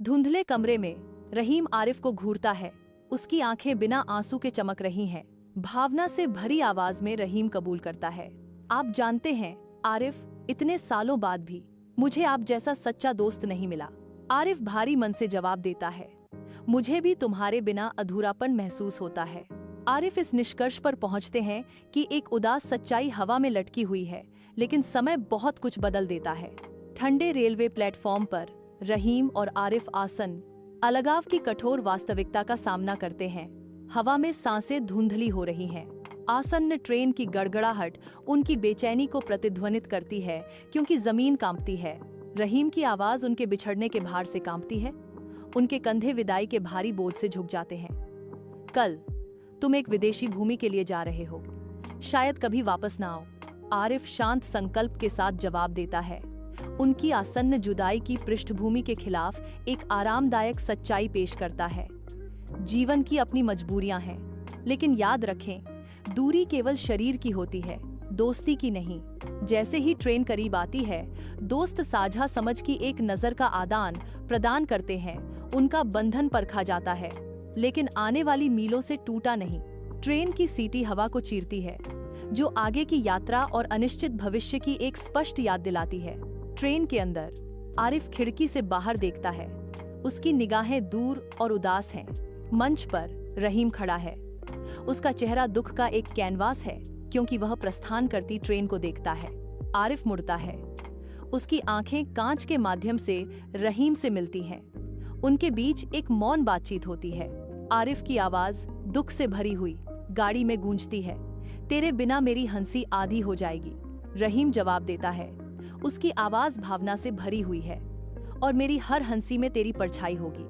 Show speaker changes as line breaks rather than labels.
धुंधले कमरे में रहीम आरिफ को घूरता है। उसकी आंखें बिना आंसू के चमक रही हैं। भावना से भरी आवाज में रहीम कबूल करता है, आप जानते हैं आरिफ, इतने सालों बाद भी मुझे आप जैसा सच्चा दोस्त नहीं मिला। आरिफ भारी मन से जवाब देता है, मुझे भी तुम्हारे बिना अधूरापन महसूस होता है। आरिफ इस निष्कर्ष पर पहुंचते हैं कि एक उदास सच्चाई हवा में लटकी हुई है, लेकिन समय बहुत कुछ बदल देता है। ठंडे रेलवे प्लेटफॉर्म पर रहीम और आरिफ आसन अलगाव की कठोर वास्तविकता का सामना करते हैं। हवा में सांसें धुंधली हो रही हैं। आसन्न ट्रेन की गड़गड़ाहट उनकी बेचैनी को प्रतिध्वनित करती है, क्योंकि जमीन कांपती है। रहीम की आवाज उनके बिछड़ने के भार से कांपती है। उनके कंधे विदाई के भारी बोझ से झुक जाते हैं। कल तुम एक विदेशी भूमि के लिए जा रहे हो, शायद कभी वापस ना आओ। आरिफ शांत संकल्प के साथ जवाब देता है। उनकी आसन्न जुदाई की पृष्ठभूमि के खिलाफ एक आरामदायक सच्चाई पेश करता है। जीवन की अपनी मजबूरियां हैं, लेकिन याद रखें, दूरी केवल शरीर की होती है, दोस्ती की नहीं। जैसे ही ट्रेन करीब आती है, दोस्त साझा समझ की एक नजर का आदान प्रदान करते हैं। उनका बंधन परखा जाता है, लेकिन आने वाली मीलों से टूटा नहीं। ट्रेन की सीटी हवा को चीरती है, जो आगे की यात्रा और अनिश्चित भविष्य की एक स्पष्ट याद दिलाती है। ट्रेन के अंदर आरिफ खिड़की से बाहर देखता है। उसकी निगाहें दूर और उदास हैं। मंच पर रहीम खड़ा है। उसका चेहरा दुख का एक कैनवास है, क्योंकि वह प्रस्थान करती ट्रेन को देखता है। आरिफ मुड़ता है। उसकी आंखें कांच के माध्यम से रहीम से मिलती हैं। उनके बीच एक मौन बातचीत होती है। आरिफ की आवाज दुख से भरी हुई गाड़ी में गूंजती है, तेरे बिना मेरी हंसी आधी हो जाएगी। रहीम जवाब देता है, उसकी आवाज भावना से भरी हुई है, और मेरी हर हंसी में तेरी परछाई होगी।